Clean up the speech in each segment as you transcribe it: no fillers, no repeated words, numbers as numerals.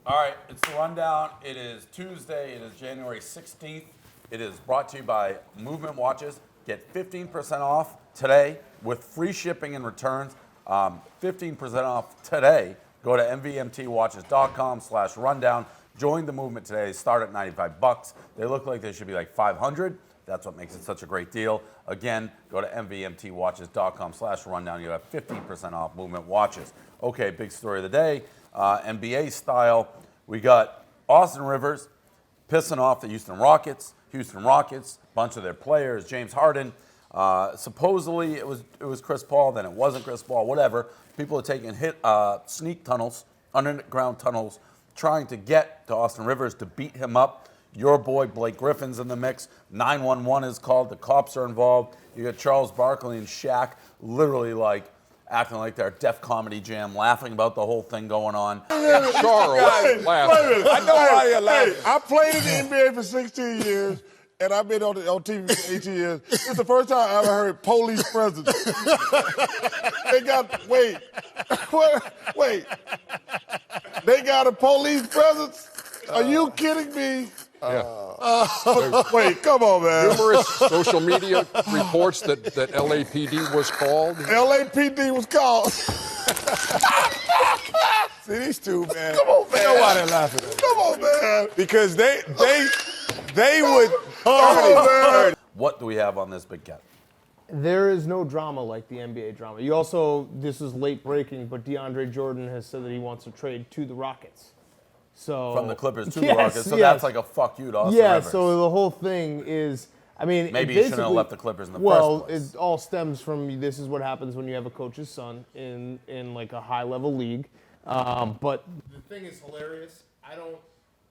All right, it's the rundown. It is Tuesday. It is January 16th. It is brought to you by Movement Watches. Get 15% off today with free shipping and returns. 15% off today. Go to mvmtwatches.com/rundown. Join the movement today. They start at $95. They look like they should be like 500. That's what makes it such a great deal. Again, go to mvmtwatches.com/rundown. You have 15% off Movement Watches. Okay, big story of the day. NBA style. We got Austin Rivers pissing off the Houston Rockets, bunch of their players, James Harden. Supposedly it was Chris Paul, then it wasn't Chris Paul, whatever. People are taking sneak tunnels, underground tunnels, trying to get to Austin Rivers to beat him up. Your boy Blake Griffin's in the mix. 911 is called. The cops are involved. You got Charles Barkley and Shaq literally like acting like they're Def Comedy Jam, laughing about the whole thing going on. Charles laughing. I know why you're laughing. I played in the NBA for 16 years, and I've been on TV for 18 years. It's the first time I ever heard police presence. Wait. They got a police presence? Are you kidding me? Wait, come on, man. Numerous social media reports that LAPD was called. LAPD was called. See, these two, man. Come on, man. You know why they're laughing? Come on, man. Because they would. What do we have on this, Big Cat? There is no drama like the NBA drama. You also, this is late breaking, but DeAndre Jordan has said that he wants to trade to the Rockets. So From the Clippers to the Rockets, so that's like a fuck you to Austin Rivers. So the whole thing is, I mean, maybe you shouldn't have left the Clippers in the first place. Well, it all stems from this is what happens when you have a coach's son in like a high level league. But the thing is hilarious.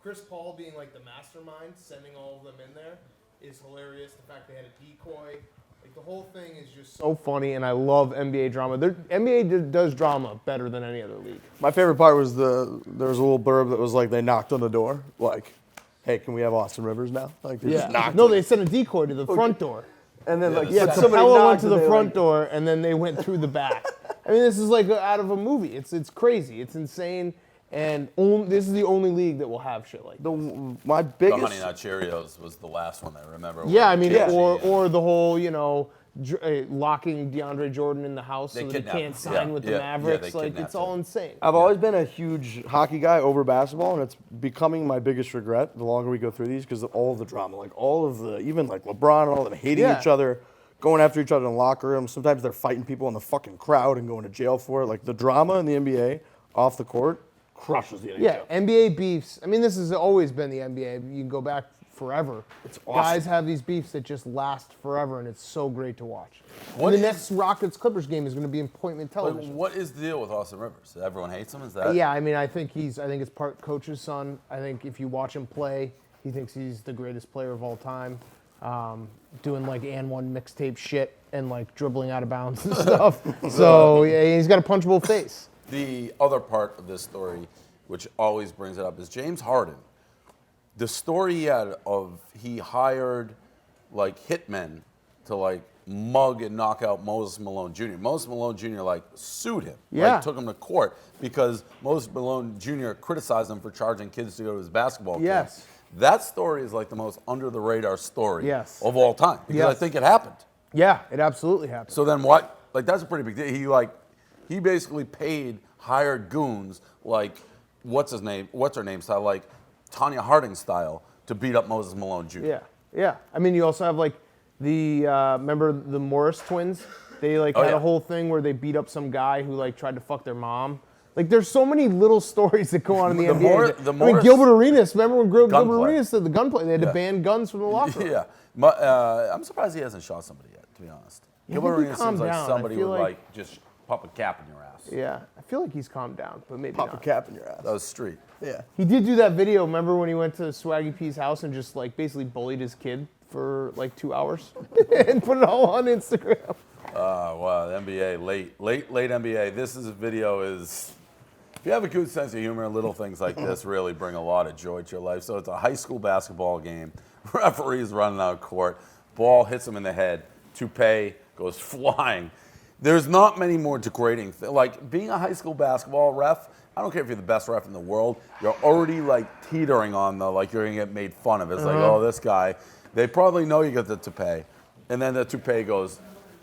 Chris Paul being like the mastermind, sending all of them in there, is hilarious. The fact they had a decoy. Like, the whole thing is just so funny, and I love NBA drama. NBA does drama better than any other league. My favorite part was there was a little blurb that was like they knocked on the door, like, hey, can we have Austin Rivers now? Like, they just knocked No, on they sent a decoy to the front door. And then Capella went to the front door, and then they went through the back. I mean, this is like out of a movie. It's crazy. It's insane. And this is the only league that will have shit like this. My biggest... The Honey Nut Cheerios was the last one I remember. Yeah, I mean, or the whole, locking DeAndre Jordan in the house so that he can't sign with the Mavericks. It's all insane. I've always been a huge hockey guy over basketball, and it's becoming my biggest regret the longer we go through these because of all of the drama. Like, all of the, even like LeBron and all of them hating each other, going after each other in the locker room. Sometimes they're fighting people in the fucking crowd and going to jail for it. Like, the drama in the NBA off the court crushes the NHL. Yeah, NBA beefs. I mean, this has always been the NBA. You can go back forever. It's awesome. Guys have these beefs that just last forever, and it's so great to watch. The next Rockets-Clippers game is going to be in appointment television. What is the deal with Austin Rivers? Everyone hates him? Is that? Yeah, I mean, I think it's part coach's son. I think if you watch him play, he thinks he's the greatest player of all time. Doing like and one mixtape shit and like dribbling out of bounds and stuff. So yeah, he's got a punchable face. The other part of this story, which always brings it up, is James Harden. The story he had of he hired like hitmen to like mug and knock out Moses Malone Jr. Moses Malone Jr. like sued him, like took him to court because Moses Malone Jr. criticized him for charging kids to go to his basketball game. That story is like the most under the radar story of all time because I think it happened. Yeah, it absolutely happened. So then what? Like that's a pretty big deal. He basically paid hired goons like what's her name style, like Tanya Harding style, to beat up Moses Malone Jr. Yeah. I mean, you also have like the remember the Morris twins? They had a whole thing where they beat up some guy who like tried to fuck their mom. Like, there's so many little stories that go on in the NBA. I mean, Gilbert Arenas. Remember when Gilbert Arenas did the gunplay? They had to ban guns from the locker room. I'm surprised he hasn't shot somebody yet, to be honest. Gilbert Arenas seems like somebody would like just pop a cap in your ass. Yeah, I feel like he's calmed down, but maybe Pop a cap in your ass. That was street. Yeah. He did do that video. Remember when he went to Swaggy P's house and just like basically bullied his kid for like 2 hours and put it all on Instagram? Wow, the NBA, late NBA. This video is, if you have a good sense of humor, little things like this really bring a lot of joy to your life. So it's a high school basketball game. Referee's running out court. Ball hits him in the head. Toupee goes flying. There's not many more degrading things. Like, being a high school basketball ref I don't care if you're the best ref in the world. You're already like teetering on the like you're gonna get made fun of. It's like, oh, this guy. They probably know you got the toupee, and then the toupee goes.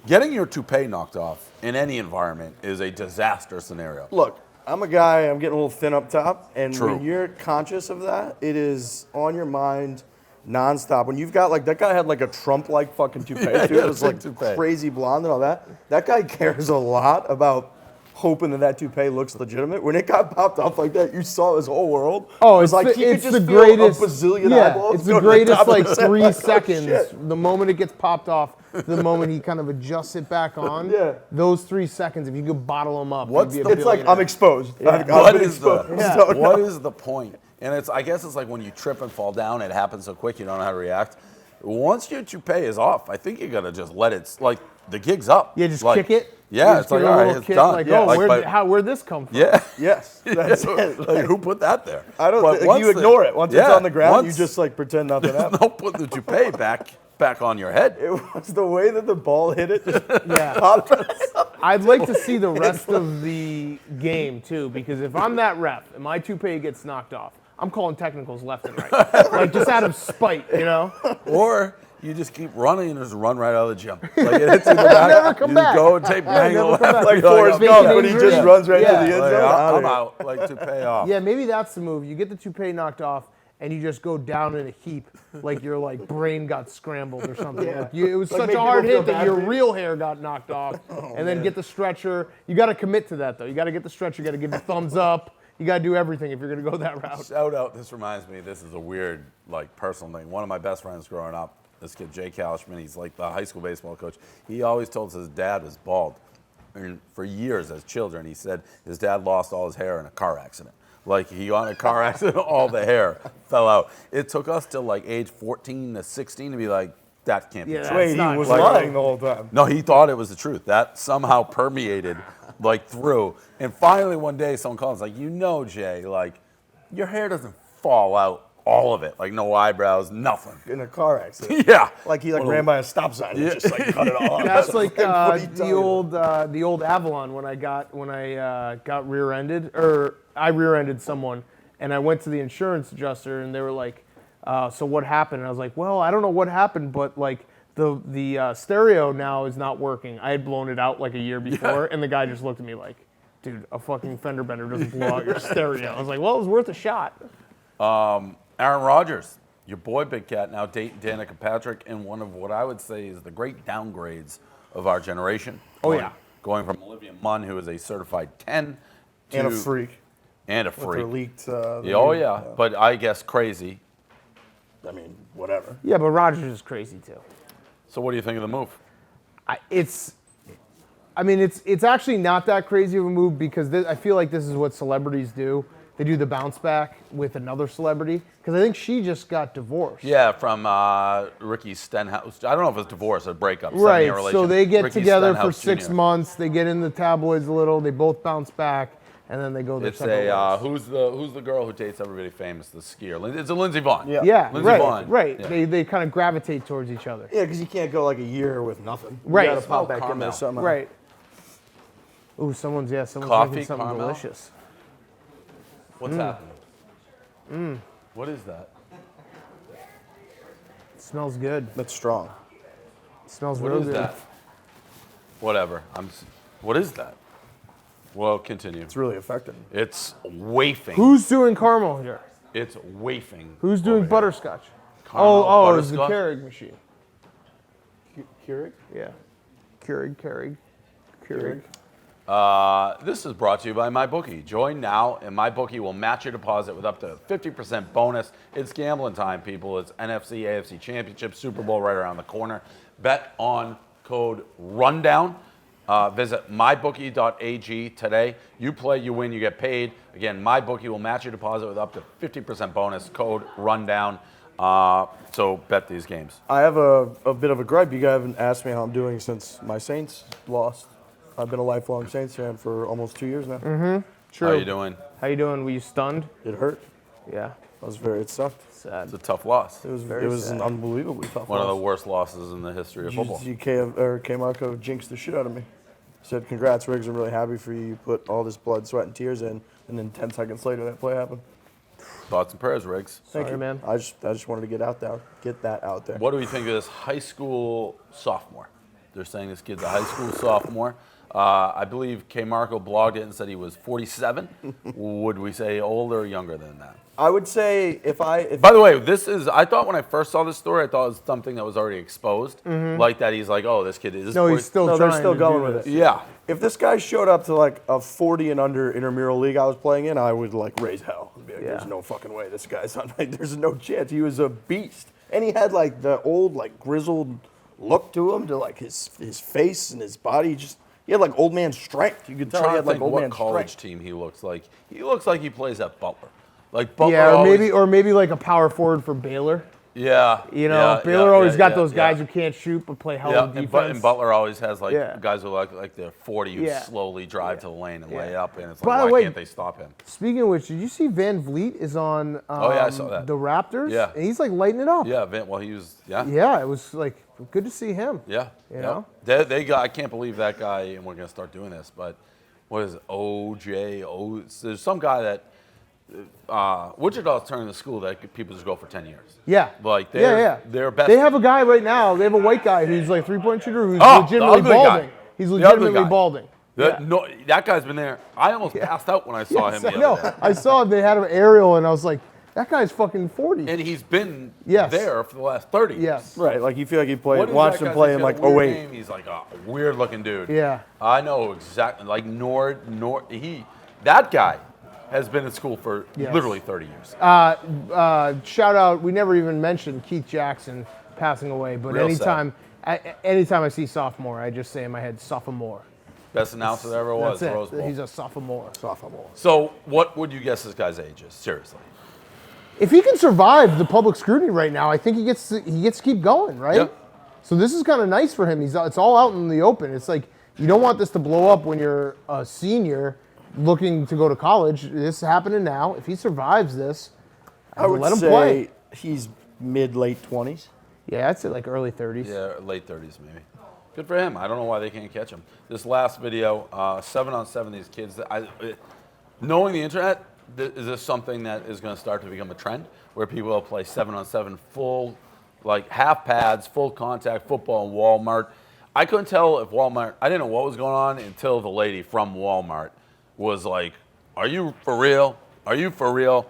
Getting your toupee knocked off in any environment is a disaster scenario. Look, I'm a guy, I'm getting a little thin up top, and True. when you're conscious of that, it is on your mind nonstop. When you've got, like, that guy had, like, a Trump-like fucking toupee, dude. It was, like, toupee. crazy blonde and all that. That guy cares a lot about hoping that toupee looks legitimate. When it got popped off like that, you saw his whole world. Oh, It it's was like the, he could it's just the feel greatest. a bazillion Yeah, eyeballs it's the go to greatest top of like his head, 3 like, oh, seconds. shit. The moment it gets popped off, the moment he kind of adjusts it back on. Yeah. Those 3 seconds, if you could bottle them up, What's you'd be a It's like, I'm billionaire. exposed. I've What been is the exposed. So, no. what is the point? And it's I guess it's like when you trip and fall down, it happens so quick you don't know how to react. Once your toupee is off, I think you gotta just let it like the gig's up. Yeah, just like, kick it. Yeah, You it's just like give it a all right, little it's kick, done. Like, Yeah, oh, like, where'd this come from? yeah. Yes, that's it. Like, who put that there? I don't But think once you ignore it. Once it's yeah, on the ground, you once- just like pretend nothing there's happened. no put the toupee back on your head. It was the way that the ball hit it. Just Yeah. popped. I'd like to see the rest of the game too, because if I'm that ref and my toupee gets knocked off, I'm calling technicals left and right, like just out of spite, you know. Or you just keep running and just run right out of the gym. Like it hits you in the back. Never come you back. just go and take bang never left. come back. Like You're Forrest okay. Gump when he injury. just runs right Yeah. to the end Like, zone. I'm Outta here. out. Like toupee off. Yeah, maybe that's the move. You get the toupee knocked off, and you just go down in a heap, like your like brain got scrambled or something. Yeah. Like it was Like such make a hard people feel hit that bad your for you. real hair got knocked off, and then get the stretcher. You got to commit to that though. You got to get the stretcher. You got to give the thumbs up. You got to do everything if you're gonna go that route. Shout out. This reminds me. This is a weird, like, personal thing. One of my best friends growing up, this kid Jay Kalishman, he's like the high school baseball coach. He always told us his dad was bald, and for years as children, he said his dad lost all his hair in a car accident. Like he got in a car accident, all the hair fell out. It took us till like age 14 to 16 to be like, that can't be Yeah, true. Wait, he not was like- lying the whole time. No, he thought it was the truth. That somehow permeated like through. And finally one day someone calls like, you know, Jay, like your hair doesn't fall out, all of it. Like no eyebrows, nothing. In a car accident. Yeah. Like he like Well, ran by a stop sign and just like cut it all off. That's like what are you talking about? the old Avalon when I got rear-ended, or I rear-ended someone, and I went to the insurance adjuster, and they were like, "So what happened?" And I was like, "Well, I don't know what happened, but like the stereo now is not working. I had blown it out like a year before, and the guy just looked at me like, dude, a fucking fender bender doesn't blow out your stereo." I was like, "Well, it was worth a shot." Aaron Rodgers, your boy Big Cat, now dating Danica Patrick, in one of what I would say is the great downgrades of our generation. Oh, yeah. Going from Olivia Munn, who is a certified 10, to And a freak. And a With freak. her leaked. Yeah, oh yeah, but I guess crazy. I mean, whatever. Yeah, but Rodgers is crazy too. So what do you think of the move? It's actually not that crazy of a move because I feel like this is what celebrities do. They do the bounce back with another celebrity because I think she just got divorced. Yeah, from Ricky Stenhouse. I don't know if it's divorce or breakup. Right. seven-year So relation. they get Ricky together for Stenhouse 6 Jr. months. They get in the tabloids a little. They both bounce back, and then they go their It's separate ways. who's the girl who dates everybody famous, the skier? It's a Lindsey Vonn. Yeah. Yeah, Lindsey right, Vonn. right. Yeah. They kind of gravitate towards each other. Yeah, because you can't go like a year with nothing. Right. You gotta pop Smell back in there caramel. somehow. Right. Ooh, someone's Coffee, making something caramel? delicious. What's happening? What is that? It smells good. That's strong. It smells What real is good. that? Whatever. What is that? Well, continue. It's really effective. It's wafing. Who's doing caramel here? It's wafing. Who's doing over here. butterscotch? Caramel Oh, it's the butterscotch? Keurig machine. Keurig? Yeah. Keurig. This is brought to you by MyBookie. Join now, and MyBookie will match your deposit with up to 50% bonus. It's gambling time, people. It's NFC, AFC Championship, Super Bowl right around the corner. Bet on code RUNDOWN. Visit mybookie.ag today. You play, you win, you get paid. Again, MyBookie will match your deposit with up to 50% bonus. Code RUNDOWN. So bet these games. I have a bit of a gripe. You guys haven't asked me how I'm doing since my Saints lost. I've been a lifelong Saints fan for almost 2 years now. True. How you doing? How you doing? Were you stunned? It hurt. Yeah. It sucked. Sad. It's a tough loss. It was Very an sad. unbelievably tough One of the loss. worst losses in the history of football. K-Marco jinxed the shit out of me. Said, congrats, Riggs. I'm really happy for you. You put all this blood, sweat, and tears in, and then 10 seconds later, that play happened. Thoughts and prayers, Riggs. Thank you, man. I just wanted to get that out there. What do we think of this high school sophomore? They're saying this kid's a high school sophomore. I believe K. Marco blogged it and said he was 47. Would we say older or younger than that? I would say if By the way, I thought when I first saw this story, I thought it was something that was already exposed. Like that he's like, oh, this kid is. No, he's still no, trying they're still to going do with this. it. Yeah. If this guy showed up to like a 40 and under intramural league I was playing in, I would like raise hell. I'd be like, there's no fucking way this guy's on. Like, there's no chance. He was a beast, and he had like the old like grizzled look to him, to like his face and his body. He had like old man strength. You could tell he had like old man what college strength. team he looks like. He looks like he plays at Butler. Like Butler. Yeah, always, or maybe like a power forward for Baylor. Yeah. You know, Baylor always got those guys who can't shoot but play hell of defense. And Butler always has like Yeah. guys who like they're 40 who Yeah. slowly drive to the lane and lay up, and it's By like, the why way, can't they stop him? Speaking of which, did you see Van Vliet is on I saw that. the Raptors? Yeah. And he's like lighting it up. Yeah, well, he was, Yeah, it was like good to see him. Yeah. You know? They got, I can't believe that guy, and we're going to start doing this, but what is it? There's some guy that, Wichita's turning the school that people just go for 10 years. Yeah. Like, they're best. They have a guy right now, they have a white guy who's like 3-point shooter who's the legitimately ugly guy. balding. He's The ugly legitimately guy. balding. No, that guy's been there. I almost passed out when I saw him the other day. I saw they had an aerial and I was like, that guy's fucking 40. And he's been Yes. there for the last 30 years. Yes. Right, like you feel like you What is watched that him guy? play He's in got like a weird 08. name. He's like a weird looking dude. Yeah. I know exactly. Like that guy has been in school for Yes. literally 30 years. Shout out, we never even mentioned Keith Jackson passing away, but Real anytime I see sophomore, I just say in my head, sophomore. Best announcer there ever was. That's Rose it. Bowl. He's a sophomore. So what would you guess this guy's age is? Seriously. If he can survive the public scrutiny right now, I think he gets to keep going, right? Yep. So this is kind of nice for him. It's all out in the open. It's like you don't want this to blow up when you're a senior looking to go to college. This is happening now. If he survives this, I would let him say play. he's mid-late 20s. Yeah, I'd say like early 30s. Yeah, late 30s maybe. Good for him. I don't know why they can't catch him. This last video, 7-on-7, these kids. Knowing the internet, is this something that is going to start to become a trend where people will play 7-on-7 full, like half pads, full contact football in Wal Mart? I couldn't tell if Wal Mart, I didn't know what was going on until the lady from Wal Mart was like, are you for real? Are you for real?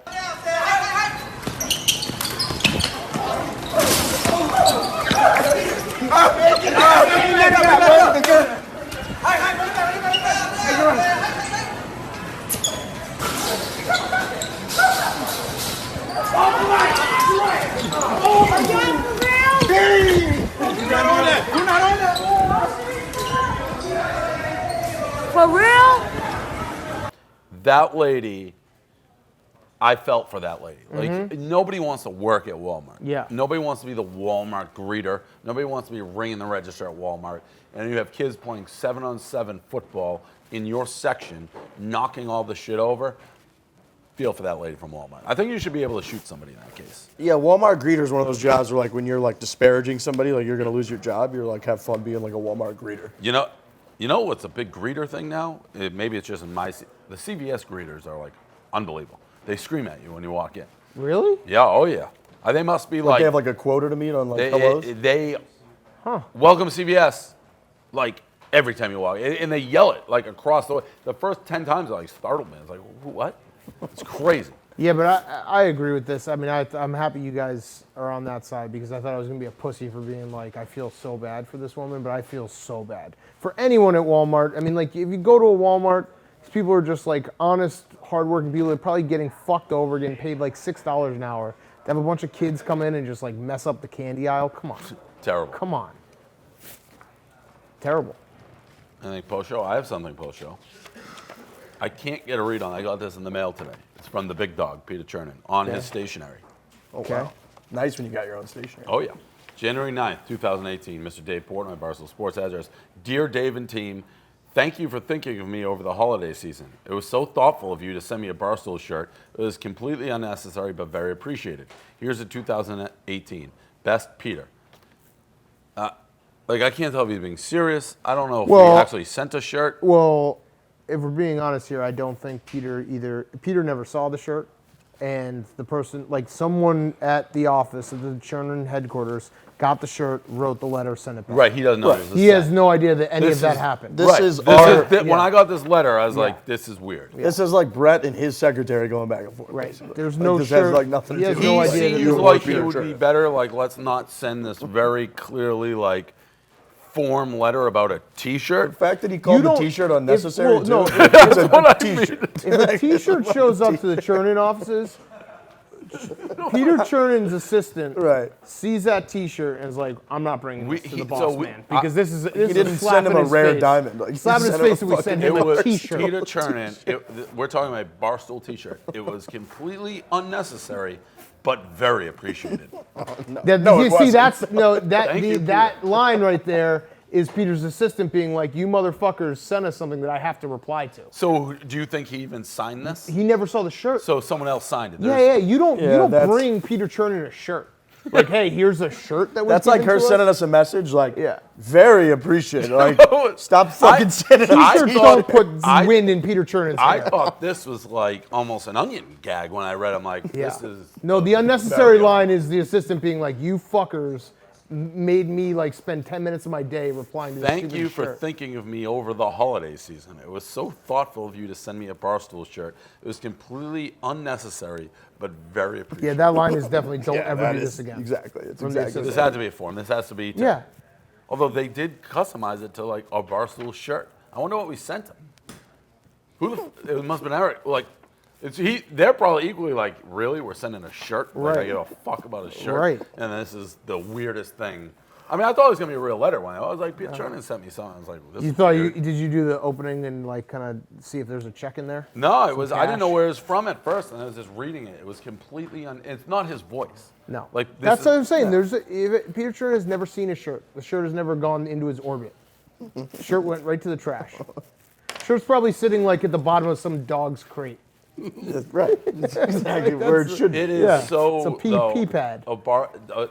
For real? That lady, I felt for that lady. Like, nobody wants to work at Walmart. Yeah. Nobody wants to be the Walmart greeter. Nobody wants to be ringing the register at Walmart. And you have kids playing 7-on-7 football in your section, knocking all the shit over. Feel for that lady from Walmart. I think you should be able to shoot somebody in that case. Yeah, Walmart greeter is one of those jobs where like when you're like disparaging somebody, like you're going to lose your job, you're like have fun being like a Walmart greeter. You know what's a big greeter thing now? Maybe it's just in the CVS greeters are like unbelievable. They scream at you when you walk in. Really? Yeah, oh yeah. They must be Like they have like a quota to meet on like hellos. Welcome CVS, like every time you walk, and they yell it like across the way. The first 10 times, it like startled me. It's like, what? It's crazy. Yeah, but I agree with this. I mean, I'm happy you guys are on that side because I thought I was going to be a pussy for being like, I feel so bad for this woman, but I feel so bad for anyone at Walmart. I mean, like, if you go to a Walmart, these people are just like honest, hardworking people. They're probably getting fucked over, getting paid like $6 an hour. To have a bunch of kids come in and just like mess up the candy aisle. Come on. Terrible. Come on. Terrible. Anything post-show? I have something post-show. I can't get a read on it. I got this in the mail today. It's from the big dog, PETA Chernin, on his stationery. Oh, Okay. wow. Nice when you got your own stationery. Oh, yeah. January 9th, 2018, Mr. Dave Portnoy, Barstool Sports address. Dear Dave and team, thank you for thinking of me over the holiday season. It was so thoughtful of you to send me a Barstool shirt. It was completely unnecessary, but very appreciated. Here's the 2018. Best Peter. Like, I can't tell if he's being serious. I don't know if Well- he actually sent a shirt. Well, if we're being honest here, I don't think Peter never saw the shirt, and the person, like someone at the office at the Chernin headquarters, got the shirt, wrote the letter, sent it back. Right, he doesn't know. This is He has sent. no idea that any This of that is- happened. This Right. is This our. is when I got this letter, I was like, this is weird. This is like Brett and his secretary going back and forth. Right. basically. There's Like, no this shirt. has like nothing He to has do no with idea like, that Seems you're like Peter it would be better, like, let's not send this very clearly, like, form letter about a T-shirt. The fact that he called the don't- T-shirt if- unnecessary. well, no, too. if- It's a what I T-shirt. If a T-shirt shows up to the Chernin offices, Peter Chernan's assistant Right. sees that T-shirt and is like, "I'm not bringing this to the boss man because this is He didn't send him a rare diamond. Like, he slap in his sent him face a and we fucking- send It him a was T-shirt." Peter Chernin. We're talking about a Barstool T-shirt. It was completely unnecessary, but very appreciated. No, it you see, wasn't. that's no that Thank you, that line right there is Peter's assistant being like, "You motherfuckers sent us something that I have to reply to." So, do you think he even signed this? He never saw the shirt. So someone else signed it. Yeah, you don't that's- bring Peter Chernin a shirt. Like, hey, here's a shirt that was That's like given her to sending us a message like, Yeah. very appreciated. Like, stop fucking sending I us. T-shirts thought- don't put I- wind in Peter Chernan's I hair. thought this was like almost an onion gag when I read it. I'm like, this is... No, the unnecessary very line is the assistant being like, "You fuckers made me like spend 10 minutes of my day replying to this Thank stupid you for shirt." thinking of me over the holiday season. It was so thoughtful of you to send me a Barstool shirt. It was completely unnecessary, but very Yeah, appreciated. that line is definitely don't ever that do is- this again. Exactly. It's From the exactly. This had to be a form. This has to be... Yeah. Although they did customize it to like a Barstool shirt. I wonder what we sent him. It must have been Eric. Like, they're probably equally like, really? We're sending a shirt? Like, I Right. give a fuck about a shirt? Right. And this is the weirdest thing. I mean, I thought it was going to be a real letter when I was like, Peter Chernin sent me something. I was like, well, this You is thought weird. did you do the opening and like kind of see if there's a check in there? No, it was. I didn't know cash. where it was from at first, and I was just reading it. It was completely. It's not his voice. No. Like this That's is- what I'm saying. Peter Chernin has never seen a shirt. The shirt has never gone into his orbit. Shirt went right to the trash. Shirt's probably sitting like at the bottom of some dog's crate. Right. That's exactly where it should be. It is Yeah, so. it's a pee though, pad.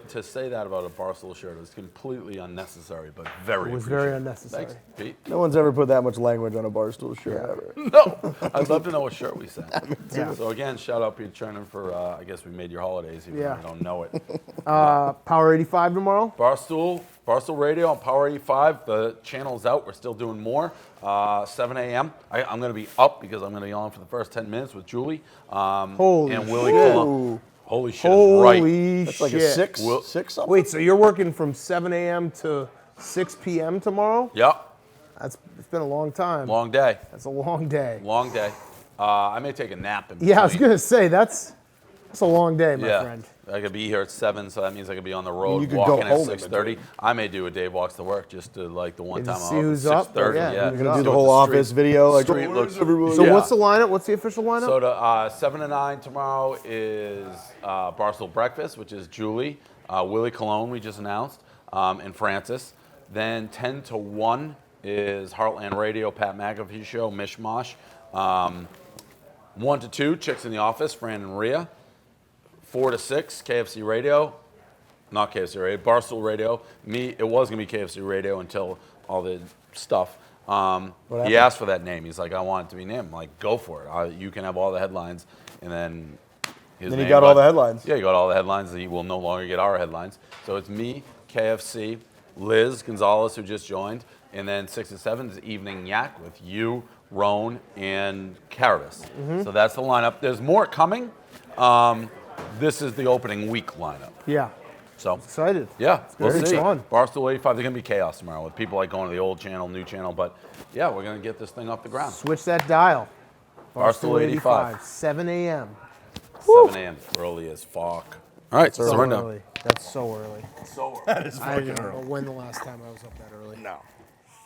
To say that about a Barstool shirt is completely unnecessary, but very. It was very appreciated. unnecessary. Thanks, Pete. No one's ever put that much language on a Barstool shirt ever. No, I'd love to know what shirt we sent. Yeah. So again, shout out Pete Chernin for. I guess we made your holidays, even Yeah. though you don't know it. Power 85 tomorrow. Barstool Radio on Power 85. The channel's out. We're still doing more. 7 a.m. I'm going to be up because I'm going to be on for the first 10 minutes with Julie. Holy and Willie shit. Cologne. Holy shit, is right. Holy That's like shit. a six Will- something. Wait, so you're working from 7 a.m. to 6 p.m. tomorrow? Yep. It's been a long time. Long day. That's a long day. Long day. I may take a nap in between. Yeah, I was gonna say that's a long day, my Yeah. friend. I could be here at 7, so that means I could be on the road you could walking go at home in 6:30. I may do a Dave Walks to Work just to like the one Yeah, time to I'm see up who's at up, 6:30. yeah, Yeah, who's You're gonna up. do See the what whole office street- video. Like, street looks. So Yeah. what's the lineup? What's the official lineup? So the 7 to 9 tomorrow is Barstool Breakfast, which is Julie, Willie Cologne, we just announced, and Francis. Then 10 to 1 is Heartland Radio, Pat McAfee Show, Mishmash. 1 to 2, Chicks in the Office, Fran and Rhea. 4 to 6, KFC Radio. Not KFC Radio, Barstool Radio. It was going to be KFC Radio until all the stuff. He asked for that name. He's like, I want it to be named. I'm like, go for it. You can have all the headlines. And then his Then he name got all the headlines. Yeah, he got all the headlines. He will no longer get our headlines. So it's me, KFC, Liz Gonzalez, who just joined, and then 6 and 7 is Evening Yak with you, Roan, and Caravis. So that's the lineup. There's more coming. This is the opening week lineup. Yeah, So excited. yeah, we'll very see. fun. Barstool 85. There's gonna be chaos tomorrow with people like going to the old channel, new channel. But yeah, we're gonna get this thing off the ground. Switch that dial. Barstool 85. 7 a.m. 7 a.m. Early as fuck. All right, so So rundown. early. That's so early. So I don't know when the last time I was up that early. No.